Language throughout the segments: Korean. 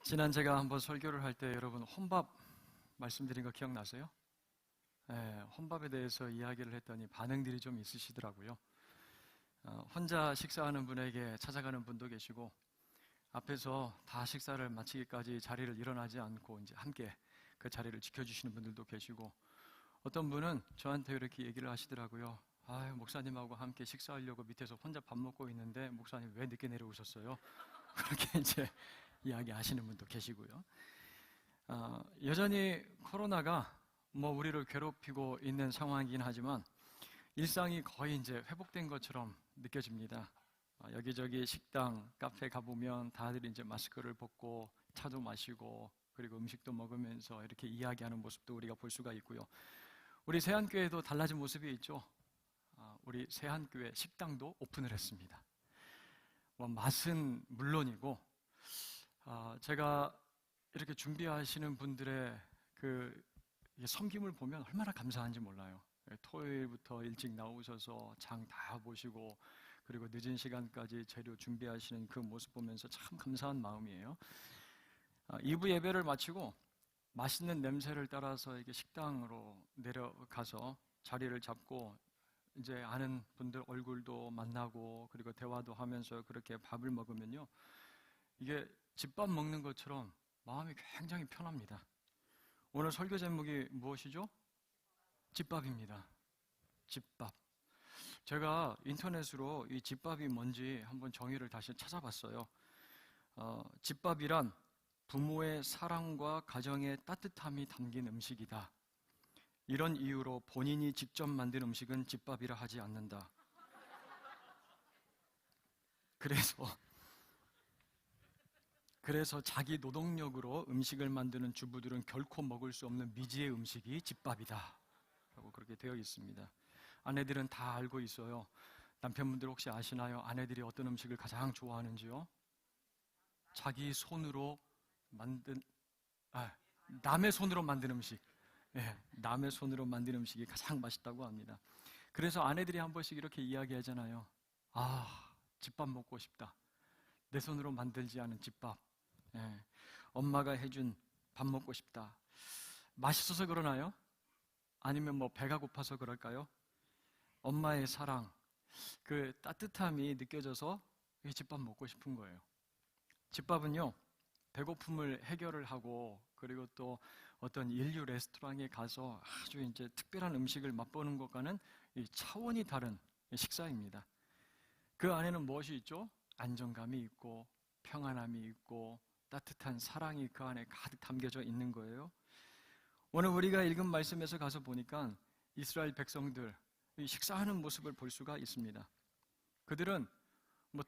지난 제가 한번 설교를 할 때 여러분 혼밥 말씀드린 거 기억나세요? 네, 혼밥에 대해서 이야기를 했더니 반응들이 좀 있으시더라고요. 혼자 식사하는 분에게 찾아가는 분도 계시고 앞에서 다 식사를 마치기까지 자리를 일어나지 않고 이제 함께 그 자리를 지켜주시는 분들도 계시고 어떤 분은 저한테 이렇게 얘기를 하시더라고요. 목사님하고 함께 식사하려고 밑에서 혼자 밥 먹고 있는데 목사님 왜 늦게 내려오셨어요? 그렇게 이제 이야기하시는 분도 계시고요. 여전히 코로나가 우리를 괴롭히고 있는 상황이긴 하지만 일상이 거의 이제 회복된 것처럼 느껴집니다. 여기저기 식당, 카페 가보면 다들 이제 마스크를 벗고 차도 마시고 그리고 음식도 먹으면서 이렇게 이야기하는 모습도 우리가 볼 수가 있고요. 우리 세한교회도 달라진 모습이 있죠. 우리 세한교회 식당도 오픈을 했습니다. 맛은 물론이고 제가 이렇게 준비하시는 분들의 그 섬김을 보면 얼마나 감사한지 몰라요. 토요일부터 일찍 나오셔서 장 다 보시고 그리고 늦은 시간까지 재료 준비하시는 그 모습 보면서 참 감사한 마음이에요. 2부 예배를 마치고 맛있는 냄새를 따라서 이게 식당으로 내려가서 자리를 잡고 이제 아는 분들 얼굴도 만나고 그리고 대화도 하면서 그렇게 밥을 먹으면요, 이게 집밥 먹는 것처럼 마음이 굉장히 편합니다. 오늘 설교 제목이 무엇이죠? 집밥입니다. 집밥. 제가 인터넷으로 이 집밥이 뭔지 한번 정의를 다시 찾아봤어요. 집밥이란 부모의 사랑과 가정의 따뜻함이 담긴 음식이다. 이런 이유로 본인이 직접 만든 음식은 집밥이라 하지 않는다. 그래서 자기 노동력으로 음식을 만드는 주부들은 결코 먹을 수 없는 미지의 음식이 집밥이다 라고 그렇게 되어 있습니다. 아내들은 다 알고 있어요. 남편분들 혹시 아시나요? 아내들이 어떤 음식을 가장 좋아하는지요? 자기 손으로 남의 손으로 만든 음식. 남의 손으로 만든 음식이 가장 맛있다고 합니다. 그래서 아내들이 한 번씩 이렇게 이야기하잖아요. 집밥 먹고 싶다. 내 손으로 만들지 않은 집밥. 엄마가 해준 밥 먹고 싶다. 맛있어서 그러나요? 아니면 배가 고파서 그럴까요? 엄마의 사랑, 그 따뜻함이 느껴져서 이 집밥 먹고 싶은 거예요. 집밥은요, 배고픔을 해결을 하고 그리고 또 어떤 인류 레스토랑에 가서 아주 이제 특별한 음식을 맛보는 것과는 이 차원이 다른 식사입니다. 그 안에는 무엇이 있죠? 안정감이 있고 평안함이 있고 따뜻한 사랑이 그 안에 가득 담겨져 있는 거예요. 오늘 우리가 읽은 말씀에서 가서 보니까 이스라엘 백성들 식사하는 모습을 볼 수가 있습니다. 그들은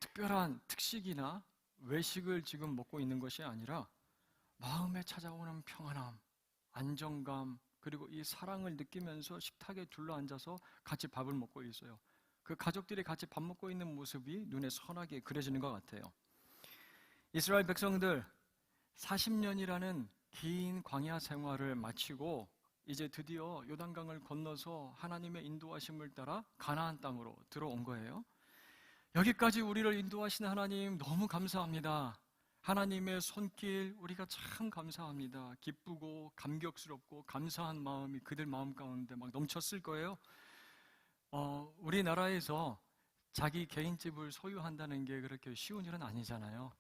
특별한 특식이나 외식을 지금 먹고 있는 것이 아니라 마음에 찾아오는 평안함, 안정감, 그리고 이 사랑을 느끼면서 식탁에 둘러앉아서 같이 밥을 먹고 있어요. 그 가족들이 같이 밥 먹고 있는 모습이 눈에 선하게 그려지는 것 같아요. 이스라엘 백성들 40년이라는 긴 광야 생활을 마치고 이제 드디어 요단강을 건너서 하나님의 인도하심을 따라 가나안 땅으로 들어온 거예요. 여기까지 우리를 인도하신 하나님 너무 감사합니다. 하나님의 손길 우리가 참 감사합니다. 기쁘고 감격스럽고 감사한 마음이 그들 마음 가운데 막 넘쳤을 거예요. 우리나라에서 자기 개인 집을 소유한다는 게 그렇게 쉬운 일은 아니잖아요.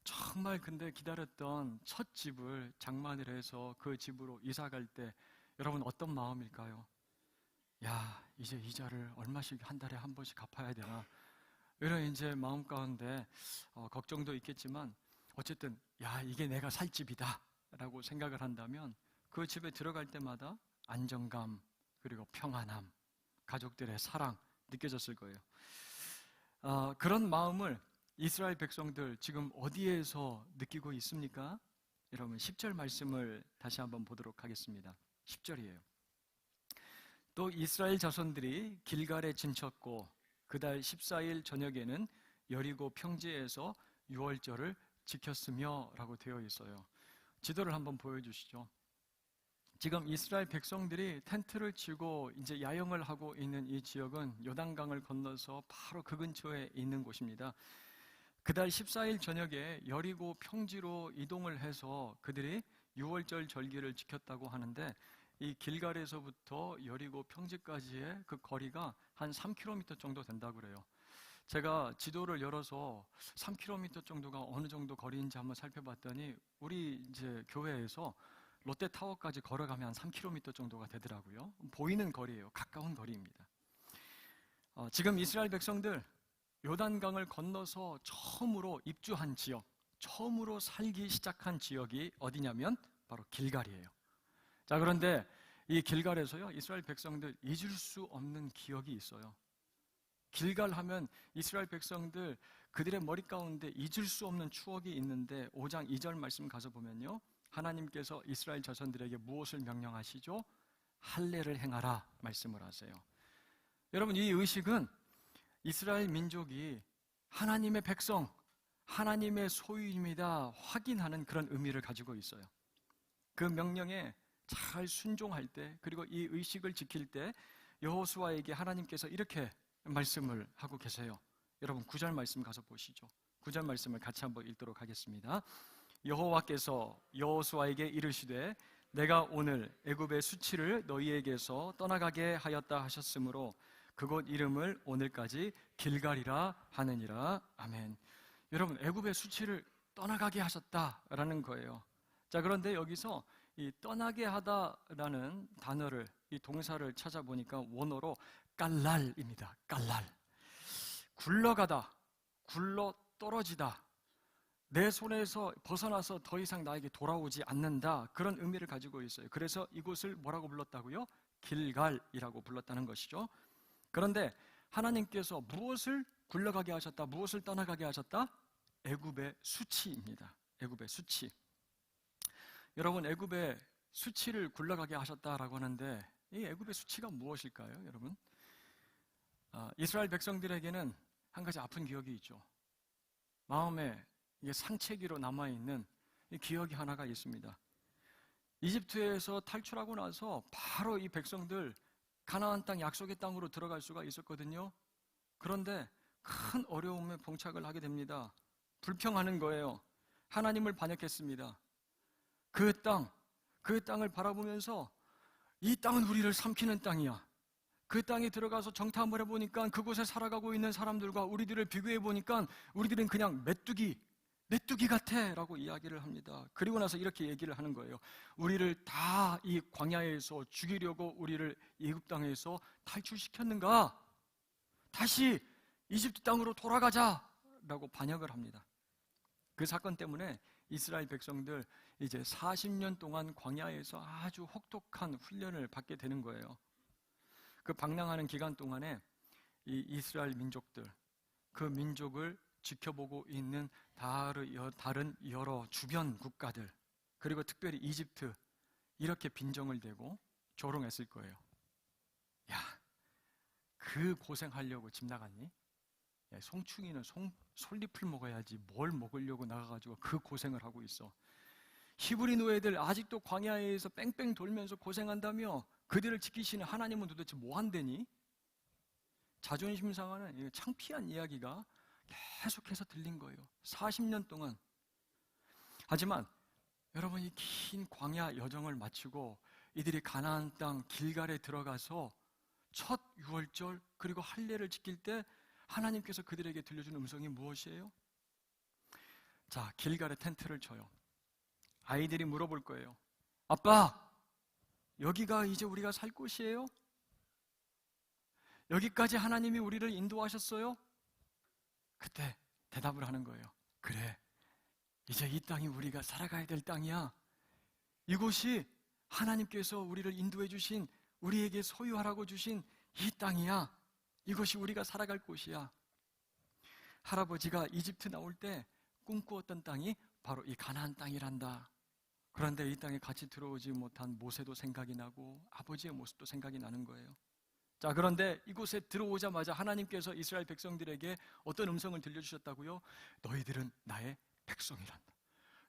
정말 근데 기다렸던 첫 집을 장만을 해서 그 집으로 이사 갈 때 여러분 어떤 마음일까요? 이제 이자를 얼마씩 한 달에 한 번씩 갚아야 되나? 이런 이제 마음 가운데 걱정도 있겠지만 어쨌든 이게 내가 살 집이다 라고 생각을 한다면 그 집에 들어갈 때마다 안정감 그리고 평안함, 가족들의 사랑 느껴졌을 거예요. 그런 마음을 이스라엘 백성들 지금 어디에서 느끼고 있습니까? 여러분 10절 말씀을 다시 한번 보도록 하겠습니다. 10절이에요. 또 이스라엘 자손들이 길갈에 진쳤고 그달 14일 저녁에는 여리고 평지에서 유월절을 지켰으며 라고 되어 있어요. 지도를 한번 보여주시죠. 지금 이스라엘 백성들이 텐트를 치고 이제 야영을 하고 있는 이 지역은 요단강을 건너서 바로 그 근처에 있는 곳입니다. 그달 14일 저녁에 여리고 평지로 이동을 해서 그들이 유월절 절기를 지켰다고 하는데, 이 길갈에서부터 여리고 평지까지의 그 거리가 한 3km 정도 된다고 그래요. 제가 지도를 열어서 3km 정도가 어느 정도 거리인지 한번 살펴봤더니 우리 이제 교회에서 롯데타워까지 걸어가면 한 3km 정도가 되더라고요. 보이는 거리예요. 가까운 거리입니다. 지금 이스라엘 백성들 요단강을 건너서 처음으로 입주한 지역, 처음으로 살기 시작한 지역이 어디냐면 바로 길갈이에요. 자, 그런데 이 길갈에서요, 이스라엘 백성들 잊을 수 없는 기억이 있어요. 길갈 하면 이스라엘 백성들 그들의 머리 가운데 잊을 수 없는 추억이 있는데 5장 2절 말씀 가서 보면요, 하나님께서 이스라엘 자손들에게 무엇을 명령하시죠? 할례를 행하라 말씀을 하세요. 여러분, 이 의식은 이스라엘 민족이 하나님의 백성, 하나님의 소유입니다 확인하는 그런 의미를 가지고 있어요. 그 명령에 잘 순종할 때, 그리고 이 의식을 지킬 때 여호수아에게 하나님께서 이렇게 말씀을 하고 계세요. 여러분 9절 말씀 가서 보시죠. 9절 말씀을 같이 한번 읽도록 하겠습니다. 여호와께서 여호수아에게 이르시되 내가 오늘 애굽의 수치를 너희에게서 떠나가게 하였다 하셨으므로 그곳 이름을 오늘까지 길갈이라 하느니라. 아멘. 여러분, 애굽의 수치를 떠나가게 하셨다라는 거예요. 자, 그런데 여기서 이 떠나게 하다라는 단어를, 이 동사를 찾아보니까 원어로 깔랄입니다. 깔랄. 굴러가다, 굴러 떨어지다, 내 손에서 벗어나서 더 이상 나에게 돌아오지 않는다, 그런 의미를 가지고 있어요. 그래서 이곳을 뭐라고 불렀다고요? 길갈이라고 불렀다는 것이죠. 그런데 하나님께서 무엇을 굴러가게 하셨다, 무엇을 떠나가게 하셨다? 애굽의 수치입니다. 애굽의 수치. 여러분, 애굽의 수치를 굴러가게 하셨다라고 하는데 이 애굽의 수치가 무엇일까요, 여러분? 이스라엘 백성들에게는 한 가지 아픈 기억이 있죠. 마음에 이게 상체기로 남아있는 이 기억이 하나가 있습니다. 이집트에서 탈출하고 나서 바로 이 백성들 가나안 땅, 약속의 땅으로 들어갈 수가 있었거든요. 그런데 큰 어려움에 봉착을 하게 됩니다. 불평하는 거예요. 하나님을 반역했습니다. 그 땅을 바라보면서 이 땅은 우리를 삼키는 땅이야. 그 땅에 들어가서 정탐을 해보니까 그곳에 살아가고 있는 사람들과 우리들을 비교해보니까 우리들은 그냥 메뚜기 같아 라고 이야기를 합니다. 그리고 나서 이렇게 얘기를 하는 거예요. 우리를 다 이 광야에서 죽이려고 우리를 애굽 땅에서 탈출시켰는가? 다시 이집트 땅으로 돌아가자 라고 반역을 합니다. 그 사건 때문에 이스라엘 백성들 이제 40년 동안 광야에서 아주 혹독한 훈련을 받게 되는 거예요. 그 방랑하는 기간 동안에 이 이스라엘 민족들, 그 민족을 지켜보고 있는 다른 여러 주변 국가들, 그리고 특별히 이집트, 이렇게 빈정을 대고 조롱했을 거예요. 야, 그 고생하려고 집 나갔니? 야, 송충이는 솔잎을 먹어야지 뭘 먹으려고 나가가지고 그 고생을 하고 있어. 히브리 노예들 아직도 광야에서 뺑뺑 돌면서 고생한다며 그들을 지키시는 하나님은 도대체 뭐 한대니? 자존심 상하는 창피한 이야기가 계속해서 들린 거예요. 40년 동안. 하지만 여러분, 이 긴 광야 여정을 마치고 이들이 가나안 땅 길갈에 들어가서 첫 유월절 그리고 할례를 지킬 때 하나님께서 그들에게 들려준 음성이 무엇이에요? 자, 길갈에 텐트를 쳐요. 아이들이 물어볼 거예요. 아빠, 여기가 이제 우리가 살 곳이에요? 여기까지 하나님이 우리를 인도하셨어요? 그때 대답을 하는 거예요. 그래, 이제 이 땅이 우리가 살아가야 될 땅이야. 이곳이 하나님께서 우리를 인도해 주신, 우리에게 소유하라고 주신 이 땅이야. 이것이 우리가 살아갈 곳이야. 할아버지가 이집트 나올 때 꿈꾸었던 땅이 바로 이 가나안 땅이란다. 그런데 이 땅에 같이 들어오지 못한 모세도 생각이 나고 아버지의 모습도 생각이 나는 거예요. 자, 그런데 이곳에 들어오자마자 하나님께서 이스라엘 백성들에게 어떤 음성을 들려주셨다고요? 너희들은 나의 백성이란다.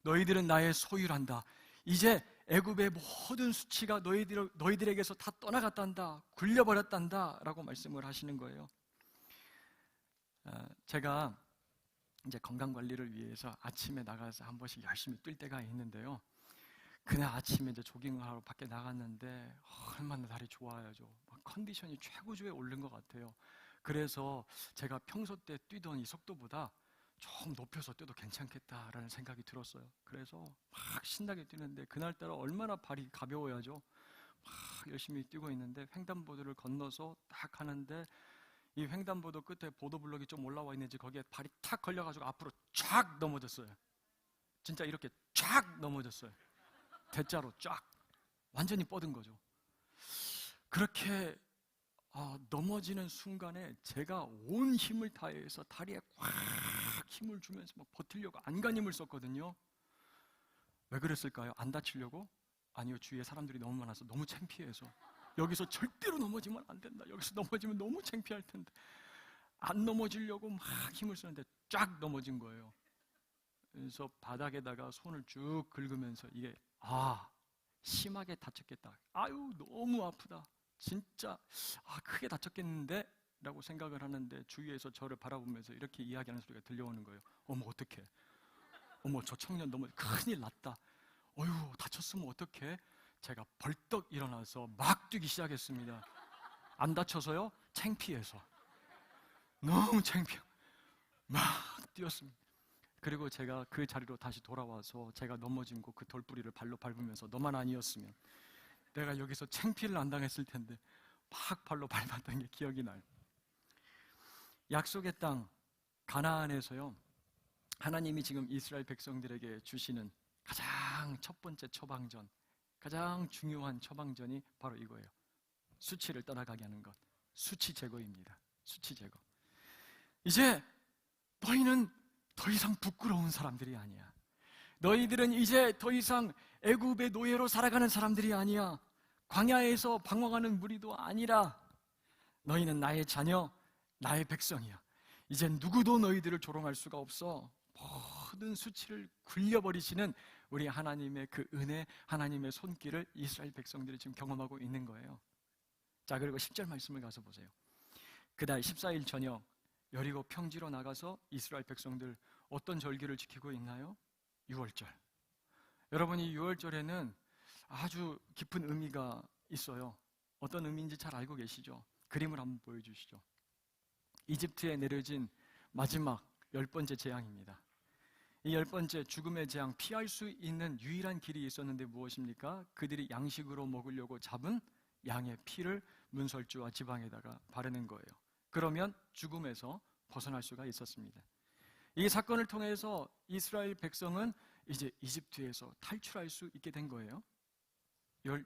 너희들은 나의 소유란다. 이제 애굽의 모든 수치가 너희들에게서 다 떠나갔단다. 굴려버렸단다 라고 말씀을 하시는 거예요. 제가 이제 건강 관리를 위해서 아침에 나가서 한 번씩 열심히 뛸 때가 있는데요. 그날 아침에 이제 조깅을 하러 밖에 나갔는데 얼마나 날이 좋아야죠. 막 컨디션이 최고조에 오른 것 같아요. 그래서 제가 평소 때 뛰던 이 속도보다 좀 높여서 뛰어도 괜찮겠다라는 생각이 들었어요. 그래서 막 신나게 뛰는데 그날따라 얼마나 발이 가벼워야죠. 막 열심히 뛰고 있는데 횡단보도를 건너서 딱 하는데 이 횡단보도 끝에 보도블록이 좀 올라와 있는지 거기에 발이 탁 걸려가지고 앞으로 쫙 넘어졌어요. 진짜 이렇게 쫙 넘어졌어요. 대자로 쫙 완전히 뻗은 거죠. 그렇게 넘어지는 순간에 제가 온 힘을 다해서 다리에 꽉 힘을 주면서 막 버티려고 안간힘을 썼거든요. 왜 그랬을까요? 안 다치려고? 아니요, 주위에 사람들이 너무 많아서 너무 창피해서. 여기서 절대로 넘어지면 안 된다. 여기서 넘어지면 너무 창피할 텐데. 안 넘어지려고 막 힘을 쓰는데 쫙 넘어진 거예요. 그래서 바닥에다가 손을 쭉 긁으면서 이게 심하게 다쳤겠다. 아유, 너무 아프다. 진짜 크게 다쳤겠는데? 라고 생각을 하는데 주위에서 저를 바라보면서 이렇게 이야기하는 소리가 들려오는 거예요. 어머, 어떡해. 어머, 저 청년 너무 큰일 났다. 어휴, 다쳤으면 어떡해. 제가 벌떡 일어나서 막 뛰기 시작했습니다. 안 다쳐서요? 창피해서. 너무 창피해. 막 뛰었습니다. 그리고 제가 그 자리로 다시 돌아와서 제가 넘어진 곳 그 돌뿌리를 발로 밟으면서 너만 아니었으면 내가 여기서 창피를 안 당했을 텐데 막 발로 밟았던 게 기억이 나요. 약속의 땅 가나안에서요, 하나님이 지금 이스라엘 백성들에게 주시는 가장 첫 번째 처방전, 가장 중요한 처방전이 바로 이거예요. 수치를 떠나가게 하는 것, 수치 제거입니다. 수치 제거. 이제 너희는 더 이상 부끄러운 사람들이 아니야. 너희들은 이제 더 이상 애굽의 노예로 살아가는 사람들이 아니야. 광야에서 방황하는 무리도 아니라 너희는 나의 자녀, 나의 백성이야. 이제 누구도 너희들을 조롱할 수가 없어. 모든 수치를 굴려버리시는 우리 하나님의 그 은혜, 하나님의 손길을 이스라엘 백성들이 지금 경험하고 있는 거예요. 자, 그리고 10절 말씀을 가서 보세요. 그날 14일 저녁 여리고 평지로 나가서 이스라엘 백성들 어떤 절기를 지키고 있나요? 유월절. 여러분, 이 유월절에는 아주 깊은 의미가 있어요. 어떤 의미인지 잘 알고 계시죠? 그림을 한번 보여주시죠. 이집트에 내려진 마지막 10번째 재앙입니다. 이 10번째 죽음의 재앙, 피할 수 있는 유일한 길이 있었는데 무엇입니까? 그들이 양식으로 먹으려고 잡은 양의 피를 문설주와 지방에다가 바르는 거예요. 그러면 죽음에서 벗어날 수가 있었습니다. 이 사건을 통해서 이스라엘 백성은 이제 이집트에서 탈출할 수 있게 된 거예요.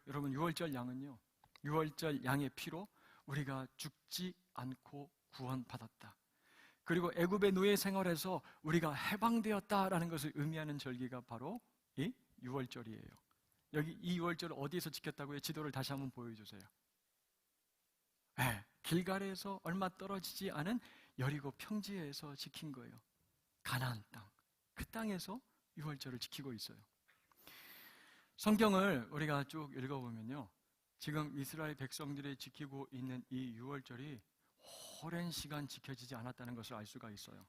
여러분, 유월절 양은요, 유월절 양의 피로 우리가 죽지 않고 구원받았다. 그리고 애굽의 노예 생활에서 우리가 해방되었다라는 것을 의미하는 절기가 바로 이 유월절이에요. 여기 이 유월절을 어디에서 지켰다고요? 지도를 다시 한번 보여주세요. 네, 길갈에서 얼마 떨어지지 않은 여리고 평지에서 지킨 거예요. 가나안 땅, 그 땅에서 유월절을 지키고 있어요. 성경을 우리가 쭉 읽어보면요, 지금 이스라엘 백성들이 지키고 있는 이 유월절이 오랜 시간 지켜지지 않았다는 것을 알 수가 있어요.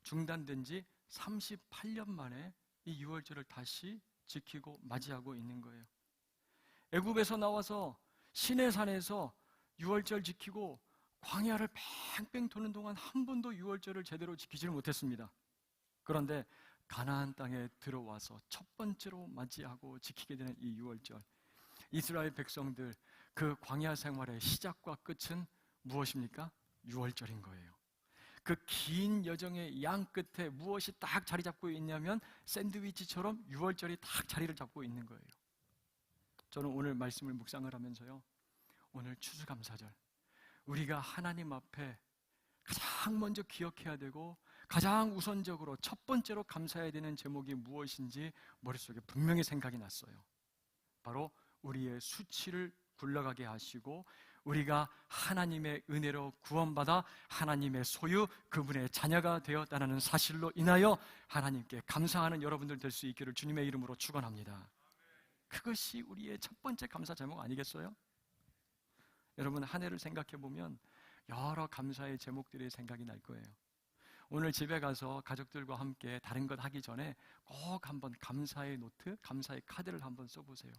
중단된 지 38년 만에 이 유월절을 다시 지키고 맞이하고 있는 거예요. 애굽에서 나와서 시내산에서 유월절 지키고 광야를 뺑뺑 도는 동안 한 번도 유월절을 제대로 지키지를 못했습니다. 그런데 가나안 땅에 들어와서 첫 번째로 맞이하고 지키게 되는 이 유월절, 이스라엘 백성들 그 광야 생활의 시작과 끝은 무엇입니까? 유월절인 거예요. 그 긴 여정의 양 끝에 무엇이 딱 자리 잡고 있냐면 샌드위치처럼 유월절이 딱 자리를 잡고 있는 거예요. 저는 오늘 말씀을 묵상을 하면서요, 오늘 추수감사절, 우리가 하나님 앞에 가장 먼저 기억해야 되고 가장 우선적으로 첫 번째로 감사해야 되는 제목이 무엇인지 머릿속에 분명히 생각이 났어요. 바로 우리의 수치를 굴러가게 하시고 우리가 하나님의 은혜로 구원받아 하나님의 소유, 그분의 자녀가 되었다는 사실로 인하여 하나님께 감사하는 여러분들 될 수 있기를 주님의 이름으로 축원합니다. 그것이 우리의 첫 번째 감사 제목 아니겠어요? 여러분, 한 해를 생각해 보면 여러 감사의 제목들이 생각이 날 거예요. 오늘 집에 가서 가족들과 함께 다른 것 하기 전에 꼭 한번 감사의 노트, 감사의 카드를 한번 써보세요.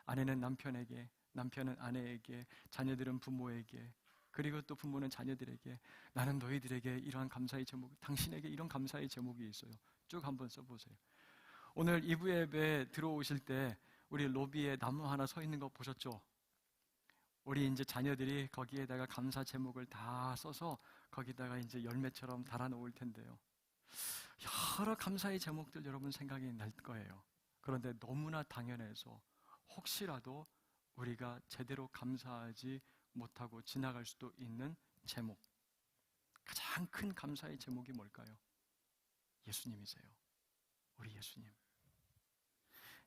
아내는 남편에게, 남편은 아내에게, 자녀들은 부모에게, 그리고 또 부모는 자녀들에게, 나는 너희들에게 이러한 감사의 제목, 당신에게 이런 감사의 제목이 있어요. 쭉 한번 써보세요. 오늘 2부 예배 들어오실 때 우리 로비에 나무 하나 서 있는 거 보셨죠? 우리 이제 자녀들이 거기에다가 감사 제목을 다 써서 거기다가 이제 열매처럼 달아 놓을 텐데요. 여러 감사의 제목들 여러분 생각이 날 거예요. 그런데 너무나 당연해서 혹시라도 우리가 제대로 감사하지 못하고 지나갈 수도 있는 제목, 가장 큰 감사의 제목이 뭘까요? 예수님이세요. 우리 예수님.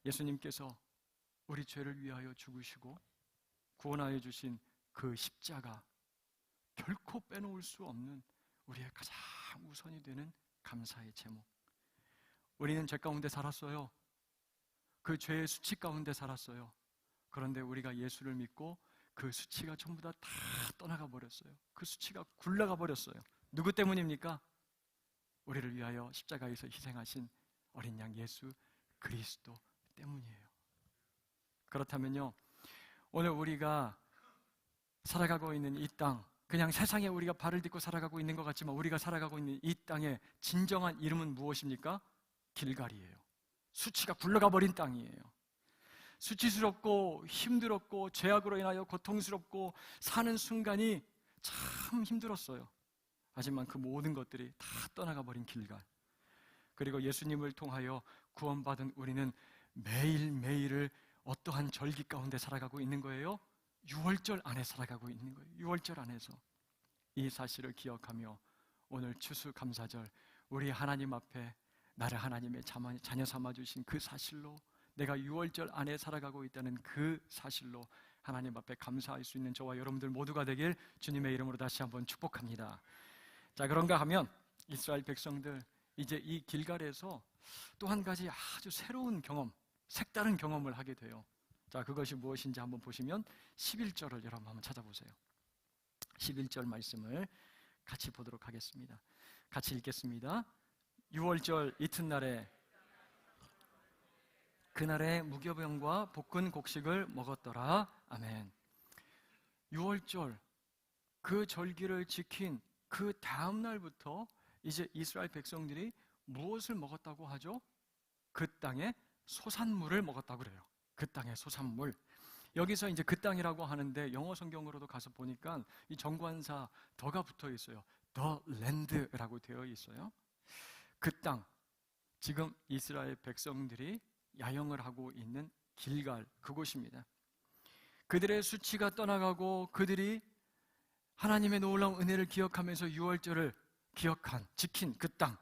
예수님께서 우리 죄를 위하여 죽으시고 구원하여 주신 그 십자가, 결코 빼놓을 수 없는 우리의 가장 우선이 되는 감사의 제목. 우리는 죄 가운데 살았어요. 그 죄의 수치 가운데 살았어요. 그런데 우리가 예수를 믿고 그 수치가 전부 다 떠나가 버렸어요. 그 수치가 굴러가 버렸어요. 누구 때문입니까? 우리를 위하여 십자가에서 희생하신 어린 양 예수 그리스도 때문이에요. 그렇다면요, 오늘 우리가 살아가고 있는 이 땅, 그냥 세상에 우리가 발을 딛고 살아가고 있는 것 같지만 우리가 살아가고 있는 이 땅의 진정한 이름은 무엇입니까? 길갈이에요. 수치가 굴러가 버린 땅이에요. 수치스럽고 힘들었고 죄악으로 인하여 고통스럽고 사는 순간이 참 힘들었어요. 하지만 그 모든 것들이 다 떠나가 버린 길갈. 그리고 예수님을 통하여 구원받은 우리는 매일매일을 어떠한 절기 가운데 살아가고 있는 거예요? 6월절 안에 살아가고 있는 거예요. 6월절 안에서. 이 사실을 기억하며 오늘 추수감사절 우리 하나님 앞에 나를 하나님의 자녀 삼아주신 그 사실로, 내가 6월절 안에 살아가고 있다는 그 사실로 하나님 앞에 감사할 수 있는 저와 여러분들 모두가 되길 주님의 이름으로 다시 한번 축복합니다. 자, 그런가 하면 이스라엘 백성들 이제 이 길갈에서 또 한 가지 아주 새로운 경험, 색다른 경험을 하게 돼요. 자, 그것이 무엇인지 한번 보시면 11절을 여러분 한번 찾아보세요. 11절 말씀을 같이 보도록 하겠습니다. 같이 읽겠습니다. 6월절 이튿날에 그날에 무교병과 볶은 곡식을 먹었더라. 아멘. 6월절 그 절기를 지킨 그 다음 날부터 이제 이스라엘 백성들이 무엇을 먹었다고 하죠? 그 땅의 소산물을 먹었다고 그래요. 그 땅의 소산물. 여기서 이제 그 땅이라고 하는데 영어 성경으로도 가서 보니까 이 정관사 더가 붙어 있어요. The land라고 되어 있어요. 그 땅, 지금 이스라엘 백성들이 야영을 하고 있는 길갈, 그곳입니다. 그들의 수치가 떠나가고 그들이 하나님의 놀라운 은혜를 기억하면서 6월절을 지킨 그 땅,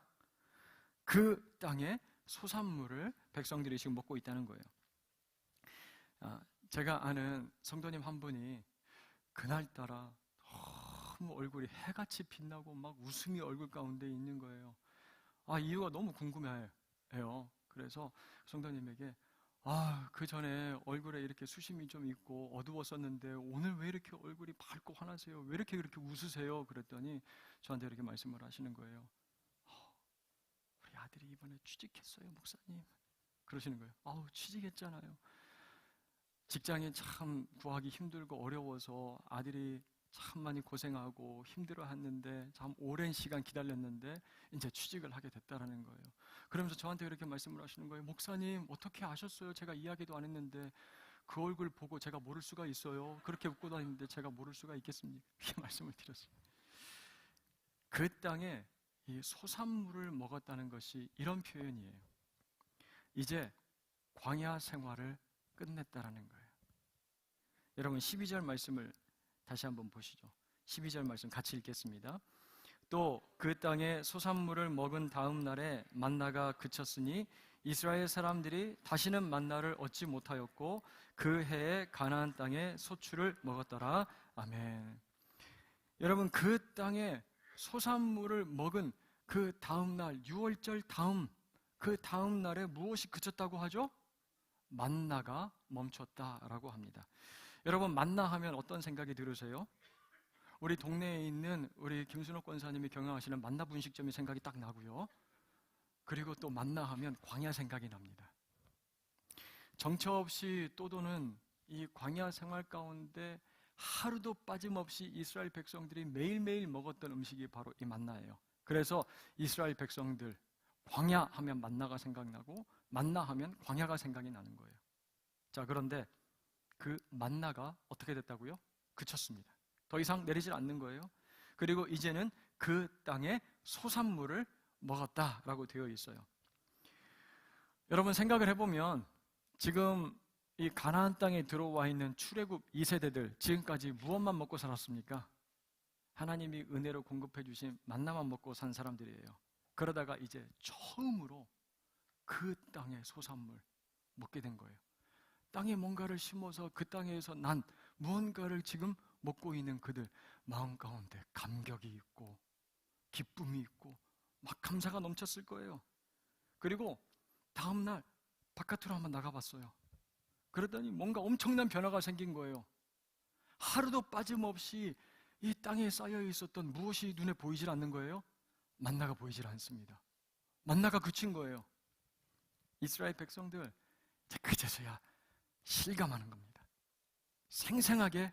그 땅의 소산물을 백성들이 지금 먹고 있다는 거예요. 제가 아는 성도님 한 분이 그날따라 너무 얼굴이 해같이 빛나고 막 웃음이 얼굴 가운데 있는 거예요. 이유가 너무 궁금해요. 그래서 성도님에게 그 전에 얼굴에 이렇게 수심이 좀 있고 어두웠었는데 오늘 왜 이렇게 얼굴이 밝고 환하세요? 왜 이렇게 그렇게 웃으세요? 그랬더니 저한테 이렇게 말씀을 하시는 거예요. 우리 아들이 이번에 취직했어요, 목사님. 그러시는 거예요. 취직했잖아요. 직장이 참 구하기 힘들고 어려워서 아들이 참 많이 고생하고 힘들어했는데 참 오랜 시간 기다렸는데 이제 취직을 하게 됐다라는 거예요. 그러면서 저한테 이렇게 말씀을 하시는 거예요. 목사님 어떻게 아셨어요? 제가 이야기도 안 했는데 그 얼굴 보고 제가 모를 수가 있어요? 그렇게 웃고 다니는데 제가 모를 수가 있겠습니까? 이렇게 말씀을 드렸어요. 그 땅에 이 소산물을 먹었다는 것이 이런 표현이에요. 이제 광야 생활을 끝냈다라는 거예요. 여러분 12절 말씀을 다시 한번 보시죠. 12절 말씀 같이 읽겠습니다. 또 그 땅에 소산물을 먹은 다음 날에 만나가 그쳤으니 이스라엘 사람들이 다시는 만나를 얻지 못하였고 그 해에 가나안 땅에 소출을 먹었더라. 아멘. 여러분 그 땅에 소산물을 먹은 그 다음 날 6월절 그 다음 날에 무엇이 그쳤다고 하죠? 만나가 멈췄다라고 합니다. 여러분 만나 하면 어떤 생각이 들으세요? 우리 동네에 있는 우리 김순옥 권사님이 경영하시는 만나 분식점이 생각이 딱 나고요. 그리고 또 만나 하면 광야 생각이 납니다. 정처 없이 떠도는 이 광야 생활 가운데 하루도 빠짐없이 이스라엘 백성들이 매일매일 먹었던 음식이 바로 이 만나예요. 그래서 이스라엘 백성들 광야 하면 만나가 생각나고 만나 하면 광야가 생각이 나는 거예요. 자, 그런데 그 만나가 어떻게 됐다고요? 그쳤습니다. 더 이상 내리질 않는 거예요. 그리고 이제는 그 땅의 소산물을 먹었다라고 되어 있어요. 여러분 생각을 해보면 지금 이 가나안 땅에 들어와 있는 출애굽 2세대들 지금까지 무엇만 먹고 살았습니까? 하나님이 은혜로 공급해 주신 만나만 먹고 산 사람들이에요. 그러다가 이제 처음으로 그 땅의 소산물 먹게 된 거예요. 땅에 뭔가를 심어서 그 땅에서 난 무언가를 지금 먹고 있는 그들 마음 가운데 감격이 있고 기쁨이 있고 막 감사가 넘쳤을 거예요. 그리고 다음날 바깥으로 한번 나가봤어요. 그러더니 뭔가 엄청난 변화가 생긴 거예요. 하루도 빠짐없이 이 땅에 쌓여 있었던 무엇이 눈에 보이질 않는 거예요? 만나가 보이질 않습니다. 만나가 그친 거예요. 이스라엘 백성들 이제 그제서야 실감하는 겁니다. 생생하게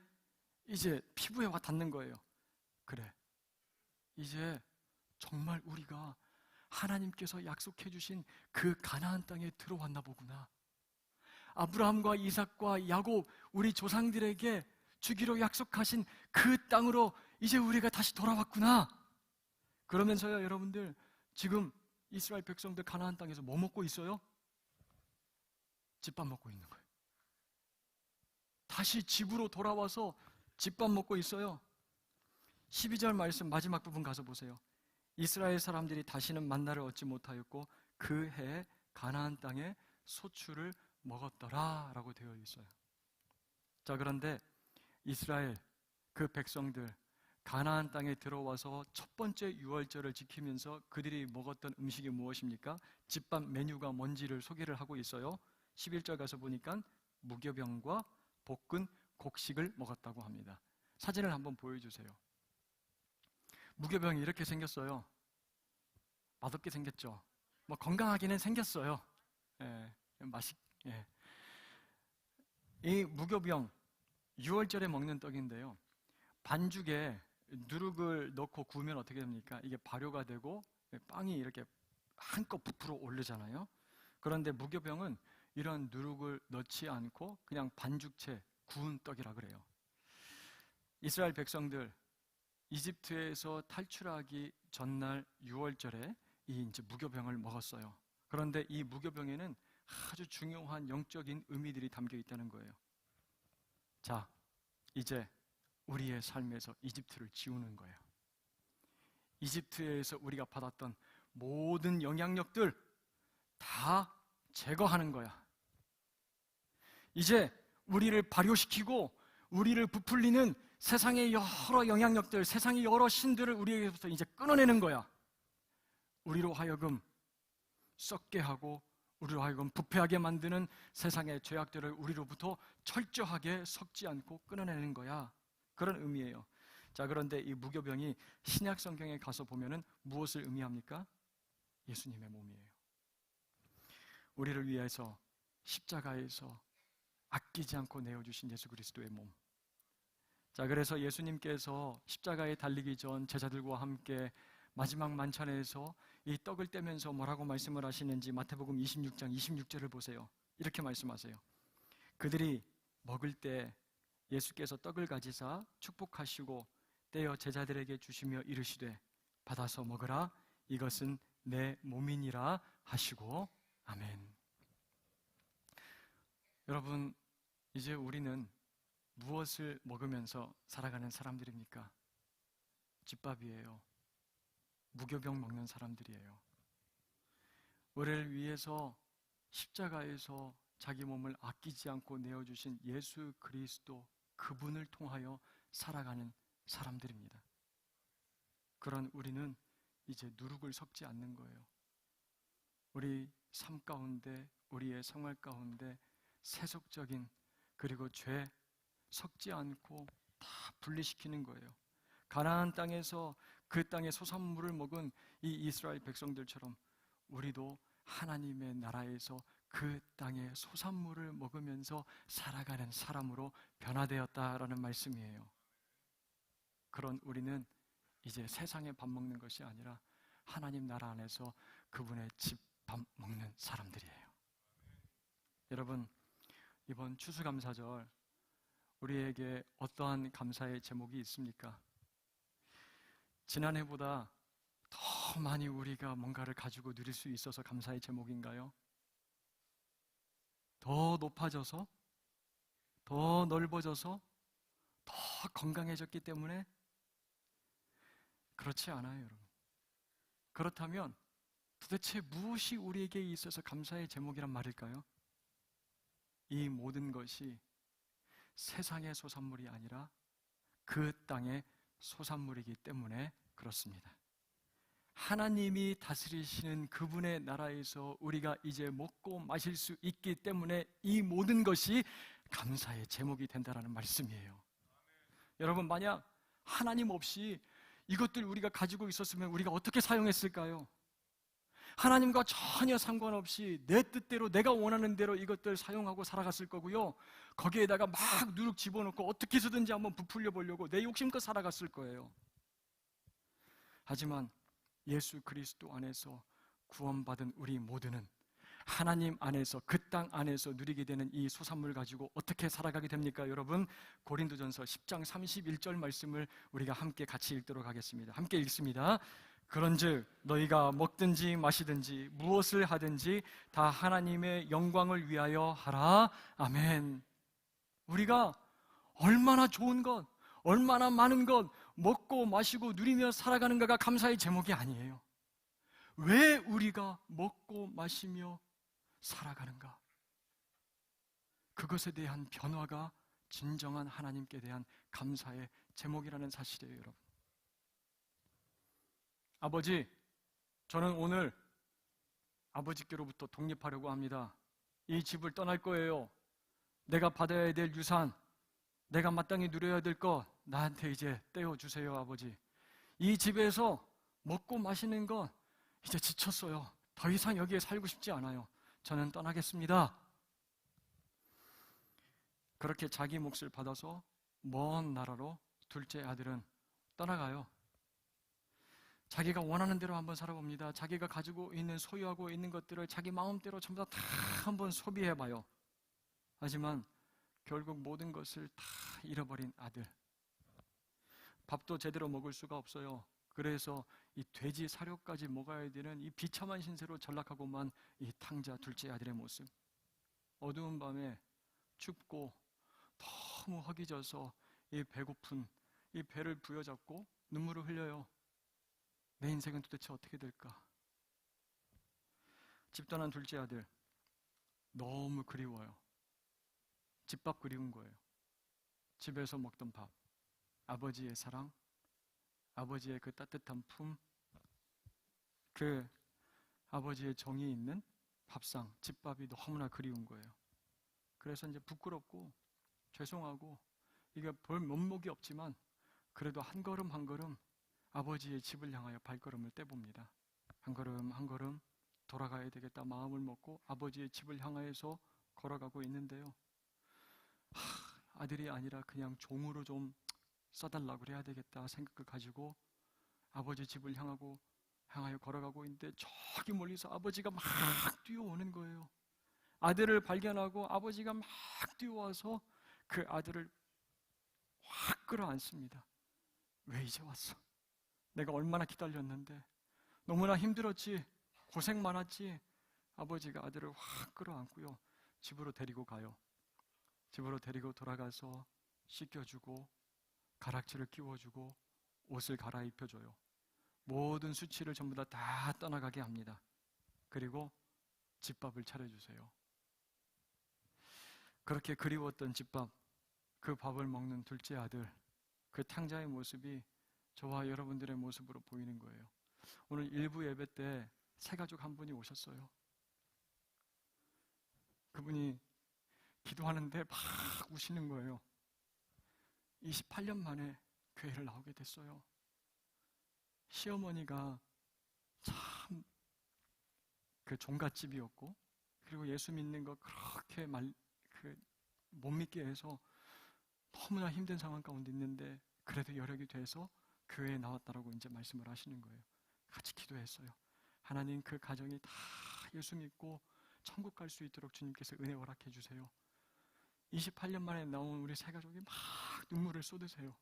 이제 피부에 와 닿는 거예요. 그래, 이제 정말 우리가 하나님께서 약속해 주신 그 가나안 땅에 들어왔나 보구나. 아브라함과 이삭과 야곱 우리 조상들에게 주기로 약속하신 그 땅으로 이제 우리가 다시 돌아왔구나. 그러면서요, 여러분들 지금 이스라엘 백성들 가나안 땅에서 뭐 먹고 있어요? 집밥 먹고 있는 거예요. 다시 집으로 돌아와서 집밥 먹고 있어요. 12절 말씀 마지막 부분 가서 보세요. 이스라엘 사람들이 다시는 만나를 얻지 못하였고 그 해에 가나안 땅에 소출을 먹었더라 라고 되어 있어요. 자, 그런데 이스라엘 그 백성들 가나안 땅에 들어와서 첫 번째 유월절을 지키면서 그들이 먹었던 음식이 무엇입니까? 집밥 메뉴가 뭔지를 소개를 하고 있어요. 11절 가서 보니까 무교병과 볶은 곡식을 먹었다고 합니다. 사진을 한번 보여주세요. 무교병이 이렇게 생겼어요. 맛없게 생겼죠. 뭐 건강하기는 생겼어요. 예, 예. 이 무교병 6월절에 먹는 떡인데요. 반죽에 누룩을 넣고 구우면 어떻게 됩니까? 이게 발효가 되고 빵이 이렇게 한껏 부풀어 오르잖아요. 그런데 무교병은 이런 누룩을 넣지 않고 그냥 반죽채 구운 떡이라 그래요. 이스라엘 백성들 이집트에서 탈출하기 전날 6월절에 이 이제 무교병을 먹었어요. 그런데 이 무교병에는 아주 중요한 영적인 의미들이 담겨 있다는 거예요. 자, 이제 우리의 삶에서 이집트를 지우는 거예요. 이집트에서 우리가 받았던 모든 영향력들 다 제거하는 거야. 이제 우리를 발효시키고 우리를 부풀리는 세상의 여러 영향력들, 세상의 여러 신들을 우리에게서 이제 끊어내는 거야. 우리로 하여금 썩게 하고 우리로 하여금 부패하게 만드는 세상의 죄악들을 우리로부터 철저하게 섞지 않고 끊어내는 거야. 그런 의미예요. 자, 그런데 이 무교병이 신약 성경에 가서 보면은 무엇을 의미합니까? 예수님의 몸이에요. 우리를 위해서 십자가에서 아끼지 않고 내어주신 예수 그리스도의 몸. 자, 그래서 예수님께서 십자가에 달리기 전 제자들과 함께 마지막 만찬에서 이 떡을 떼면서 뭐라고 말씀을 하시는지 마태복음 26장 26절을 보세요. 이렇게 말씀하세요. 그들이 먹을 때 예수께서 떡을 가지사 축복하시고 떼어 제자들에게 주시며 이르시되 받아서 먹으라 이것은 내 몸이니라 하시고 아멘. 여러분, 이제 우리는 무엇을 먹으면서 살아가는 사람들입니까? 집밥이에요. 무교병 먹는 사람들이에요. 우리를 위해서 십자가에서 자기 몸을 아끼지 않고 내어주신 예수 그리스도 그분을 통하여 살아가는 사람들입니다. 그런 우리는 이제 누룩을 섞지 않는 거예요. 우리 삶 가운데, 우리의 생활 가운데 세속적인 그리고 죄 섞지 않고 다 분리시키는 거예요. 가나안 땅에서 그 땅의 소산물을 먹은 이 이스라엘 백성들처럼 우리도 하나님의 나라에서 그 땅의 소산물을 먹으면서 살아가는 사람으로 변화되었다라는 말씀이에요. 그런 우리는 이제 세상에 밥 먹는 것이 아니라 하나님 나라 안에서 그분의 집 밥 먹는 사람들이에요. 여러분, 이번 추수감사절 우리에게 어떠한 감사의 제목이 있습니까? 지난해보다 더 많이 우리가 뭔가를 가지고 누릴 수 있어서 감사의 제목인가요? 더 높아져서, 더 넓어져서, 더 건강해졌기 때문에? 그렇지 않아요, 여러분. 그렇다면 도대체 무엇이 우리에게 있어서 감사의 제목이란 말일까요? 이 모든 것이 세상의 소산물이 아니라 그 땅의 소산물이기 때문에 그렇습니다. 하나님이 다스리시는 그분의 나라에서 우리가 이제 먹고 마실 수 있기 때문에 이 모든 것이 감사의 제목이 된다는 말씀이에요. 여러분, 만약 하나님 없이 이것들 우리가 가지고 있었으면 우리가 어떻게 사용했을까요? 하나님과 전혀 상관없이 내 뜻대로 내가 원하는 대로 이것들 사용하고 살아갔을 거고요. 거기에다가 막 누룩 집어넣고 어떻게 해서든지 한번 부풀려 보려고 내 욕심껏 살아갔을 거예요. 하지만 예수 그리스도 안에서 구원받은 우리 모두는 하나님 안에서 그 땅 안에서 누리게 되는 이 소산물 가지고 어떻게 살아가게 됩니까? 여러분, 고린도전서 10장 31절 말씀을 우리가 함께 같이 읽도록 하겠습니다. 함께 읽습니다. 그런즉 너희가 먹든지 마시든지 무엇을 하든지 다 하나님의 영광을 위하여 하라. 아멘. 우리가 얼마나 좋은 것, 얼마나 많은 것 먹고 마시고 누리며 살아가는가가 감사의 제목이 아니에요. 왜 우리가 먹고 마시며 살아가는가? 그것에 대한 변화가 진정한 하나님께 대한 감사의 제목이라는 사실이에요, 여러분. 아버지, 저는 오늘 아버지께로부터 독립하려고 합니다. 이 집을 떠날 거예요. 내가 받아야 될 유산, 내가 마땅히 누려야 될 것 나한테 이제 떼어주세요, 아버지. 이 집에서 먹고 마시는 건 이제 지쳤어요. 더 이상 여기에 살고 싶지 않아요. 저는 떠나겠습니다. 그렇게 자기 몫을 받아서 먼 나라로 둘째 아들은 떠나가요. 자기가 원하는 대로 한번 살아봅니다. 자기가 가지고 있는 소유하고 있는 것들을 자기 마음대로 전부 다 한번 소비해봐요. 하지만 결국 모든 것을 다 잃어버린 아들. 밥도 제대로 먹을 수가 없어요. 그래서 이 돼지 사료까지 먹어야 되는 이 비참한 신세로 전락하고만 이 탕자 둘째 아들의 모습. 어두운 밤에 춥고 너무 허기져서 이 배고픈 이 배를 부여잡고 눈물을 흘려요. 내 인생은 도대체 어떻게 될까? 집 떠난 둘째 아들 너무 그리워요. 집밥 그리운 거예요. 집에서 먹던 밥, 아버지의 사랑, 아버지의 그 따뜻한 품, 그 아버지의 정이 있는 밥상, 집밥이 너무나 그리운 거예요. 그래서 이제 부끄럽고 죄송하고 이게 별 면목이 없지만 그래도 한 걸음 한 걸음 아버지의 집을 향하여 발걸음을 떼봅니다. 한 걸음 한 걸음 돌아가야 되겠다 마음을 먹고 아버지의 집을 향하여서 걸어가고 있는데요. 아들이 아니라 그냥 종으로 좀 써달라고 그래야 되겠다 생각을 가지고 아버지 집을 향하여 걸어가고 있는데 저기 멀리서 아버지가 막 뛰어오는 거예요. 아들을 발견하고 아버지가 막 뛰어와서 그 아들을 확 끌어안습니다. 왜 이제 왔어? 내가 얼마나 기다렸는데 너무나 힘들었지, 고생 많았지. 아버지가 아들을 확 끌어안고요 집으로 데리고 가요. 집으로 데리고 돌아가서 씻겨주고 가락지를 끼워주고 옷을 갈아입혀줘요. 모든 수치를 전부 다 떠나가게 합니다. 그리고 집밥을 차려주세요. 그렇게 그리웠던 집밥, 그 밥을 먹는 둘째 아들, 그 탕자의 모습이 저와 여러분들의 모습으로 보이는 거예요. 오늘 일부 예배 때 새 가족 한 분이 오셨어요. 그분이 기도하는데 막 우시는 거예요. 28년 만에 교회를 나오게 됐어요. 시어머니가 참 그 종갓집이었고, 그리고 예수 믿는 거 그렇게 못 믿게 해서 너무나 힘든 상황 가운데 있는데 그래도 여력이 돼서 교회에 나왔다라고 이제 말씀을 하시는 거예요. 같이 기도했어요. 하나님, 그 가정이 다 예수 믿고 천국 갈 수 있도록 주님께서 은혜 허락해 주세요. 28년 만에 나온 우리 세 가족이 막 눈물을 쏟으세요.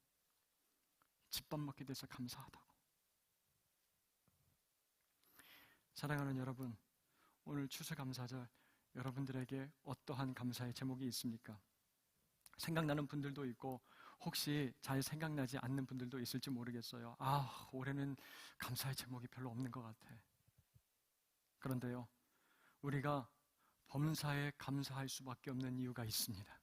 집밥 먹게 돼서 감사하다고. 사랑하는 여러분, 오늘 추수감사절 여러분들에게 어떠한 감사의 제목이 있습니까? 생각나는 분들도 있고 혹시 잘 생각나지 않는 분들도 있을지 모르겠어요. 올해는 감사의 제목이 별로 없는 것 같아. 그런데요, 우리가 범사에 감사할 수밖에 없는 이유가 있습니다.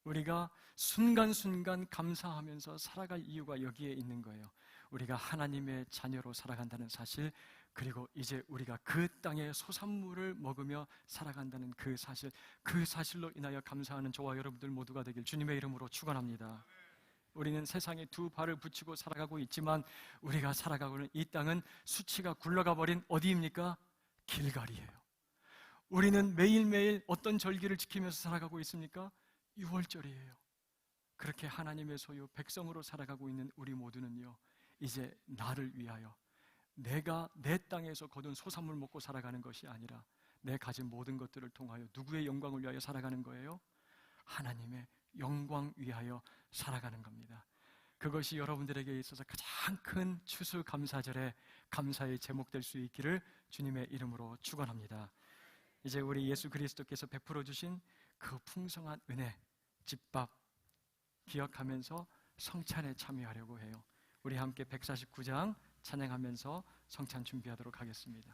우리가 순간순간 감사하면서 살아갈 이유가 여기에 있는 거예요. 우리가 하나님의 자녀로 살아간다는 사실, 그리고 이제 우리가 그 땅의 소산물을 먹으며 살아간다는 그 사실, 그 사실로 인하여 감사하는 저와 여러분들 모두가 되길 주님의 이름으로 축원합니다. 우리는 세상에 두 발을 붙이고 살아가고 있지만 우리가 살아가고 있는 이 땅은 수치가 굴러가 버린 어디입니까? 길갈이에요. 우리는 매일매일 어떤 절기를 지키면서 살아가고 있습니까? 6월절이에요. 그렇게 하나님의 소유 백성으로 살아가고 있는 우리 모두는요, 이제 나를 위하여, 내가 내 땅에서 거둔 소산물 먹고 살아가는 것이 아니라 내 가진 모든 것들을 통하여 누구의 영광을 위하여 살아가는 거예요? 하나님의 영광 위하여 살아가는 겁니다. 그것이 여러분들에게 있어서 가장 큰 추수감사절의 감사의 제목 될 수 있기를 주님의 이름으로 축원합니다. 이제 우리 예수 그리스도께서 베풀어 주신 그 풍성한 은혜, 집밥 기억하면서 성찬에 참여하려고 해요. 우리 함께 149장 찬양하면서 성찬 준비하도록 하겠습니다.